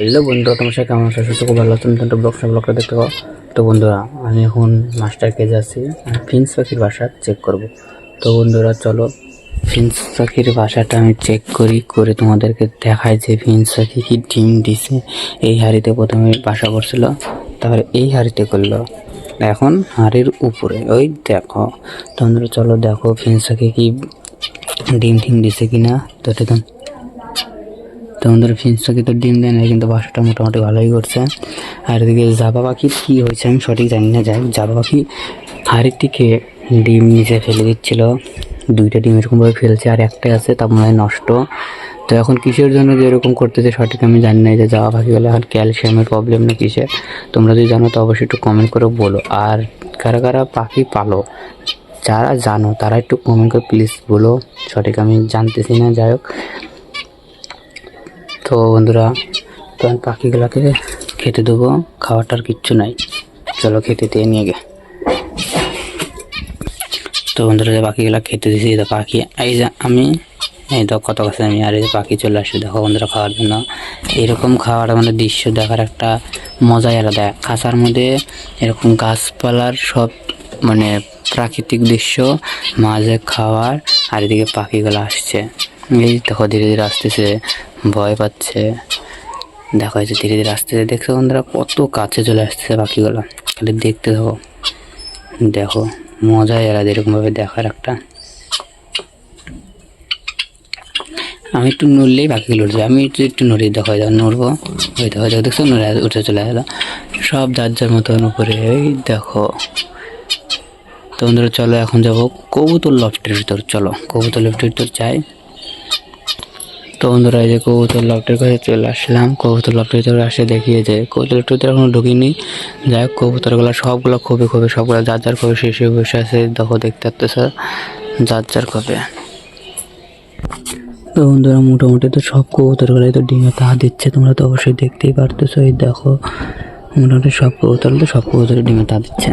Hello বন্ধুরা, তোমার সাথে কেমন আছো? খুব ভালো আছো? নতুন ব্লগটা দেখতে পাও। তো বন্ধুরা, আমি এখন মাস্টার কেজে আছি, ফিন্স পাখির বাসা চেক করব। তো বন্ধুরা চলো ফিন্স পাখির বাসাটা আমি চেক করে তোমাদেরকে দেখাই যে ফিন্স পাখি কি ডিম দিছে। এই হাঁড়িতে প্রথমে বাসা করছিল, তারপরে এই হাঁড়িতে করলো, এখন হাঁড়ির উপরে ওই দেখো। তো বন্ধুরা চলো দেখো ফিন্স পাখি কি ডিম দিছে কিনা। তো এটা তোমাদের ফিন্সটাকে তো ডিম দেয় না, কিন্তু বাসাটা মোটামুটি ভালোই করছে। আর এদিকে জাবা পাখির কী হয়েছে আমি সঠিক জানি না। যাই জাবা পাখি হাড়ির থেকে ডিম নিচে ফেলে দিচ্ছিল, দুইটা ডিম এরকমভাবে ফেলছে, আর একটাই আছে তা মনে হয় নষ্ট। তো এখন কিসের জন্য যে এরকম করতেছে সঠিক আমি জানি না, যে জাবা পাখিগুলো এখন ক্যালসিয়ামের প্রবলেম না কিসের। তোমরা যদি জানো তো অবশ্যই একটু কমেন্ট করে বলো। আর কারা কারা পাখি পালো, যারা জানো তারা একটু কমেন্ট করে প্লিজ বলো, সঠিক আমি জানতেছি না। যাই হোক, তো বন্ধুরা তখন পাখিগুলোকে খেতে দেবো, খাওয়াটার কিচ্ছু নাই, চলো খেতে দিয়ে নিয়ে গে। তো বন্ধুরা যে পাখিগুলো খেতে দিয়েছি, তো পাখি এই যে আমি এই তো কত কাছে আমি, আর এই যে পাখি চলে আসে দেখো বন্ধুরা খাওয়ার জন্য। এরকম খাওয়ার মানে দৃশ্য দেখার একটা মজাই আলাদা। খাঁচার মধ্যে এরকম গাছপালার সব মানে প্রাকৃতিক দৃশ্য, মাঝে খাওয়ার, আর এদিকে পাখিগুলো আসছে। এই দেখো ধীরে ধীরে আসতেছে, ভয় পাচ্ছে। দেখো এই যে ধীরে ধীরে আসতেছে, দেখছো বন্ধুরা কত কাছে চলে আসতেছে পাখিগুলো। খালি দেখতে থাকো, দেখো মজাই আলাদা এরকমভাবে দেখার একটা। আমি একটু নড়লেই পাখিগুলো উঠছে, আমি একটু নড়ি, দেখো নড়বো, ওই দেখো দেখছো নড়ে উঠে চলে গেলো সব যার যার মতন উপরে। এই দেখো। তো বন্ধুরা চলো এখন যাবো কবুতর লফটের ভিতর, চলো কবুতর লফটের ভিতর যাই। তো বন্ধুরা এই যে কবুতর লফটের কাছে চলে আসলাম। কবুতর লফটের ভিতরে আসে দেখিয়ে যে কবুতর লফটের ভিতরে এখনো ঢুকিনি। যাই হোক, কবুতরগুলো সবগুলো খোপে সবগুলো যার যার খোপে শেষে বসে আছে, দেখো দেখতে পাচ্তেছ যার যার খোপে। তো বন্ধুরা মোটামুটি তো সব কবুতরগুলোই তো ডিমে তা দিচ্ছে, তোমরা তো অবশ্যই দেখতেই পারতেছো। এই দেখো মোটামুটি সব কবুতর ডিমে তা দিচ্ছে।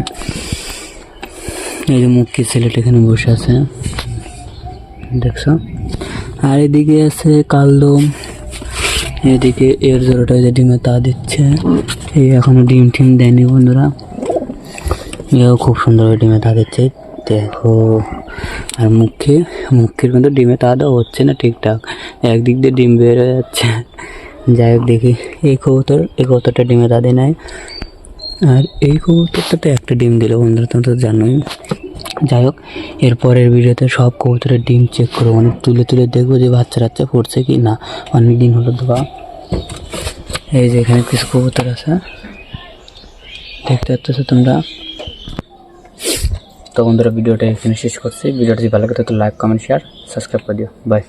এই যে মুখ্য ছেলেটা এখানে বসে আছে, দেখছো। আর এদিকে আছে কালদম, এদিকে এর জোড়াটা যে ডিমে তা দিচ্ছে। এই এখনো ডিম দেয়নি বন্ধুরা, এও খুব সুন্দরভাবে ডিমে তা দিচ্ছে, দেখো। আর মুখের কিন্তু ডিমে তা দেওয়া হচ্ছে না ঠিকঠাক, একদিক দিয়ে ডিম বের হয়ে যাচ্ছে। যাই হোক দেখি, এই কবুতরটা ডিমে তা দেয় নাই, আর এই কবুতরটা তো একটা ডিম দিল বন্ধুরা, তোমরা তো জানোই। যাই হোক, এরপরের ভিডিওতে সব কবুতরের ডিম চেক করবো, অনেক তুলে দেখবো যে বাচ্চা পড়ছে কি না। অনেক দিন হলো ধোয়া। এই যে এখানে কিছু কবুতর আছে, দেখতে পাচ্ছ তোমরা। তো বন্ধুরা ভিডিওটা এখানে শেষ করছি। ভিডিওটা যদি ভালো লাগে তো লাইক, কমেন্ট, শেয়ার, সাবস্ক্রাইব করে দিও। বাই।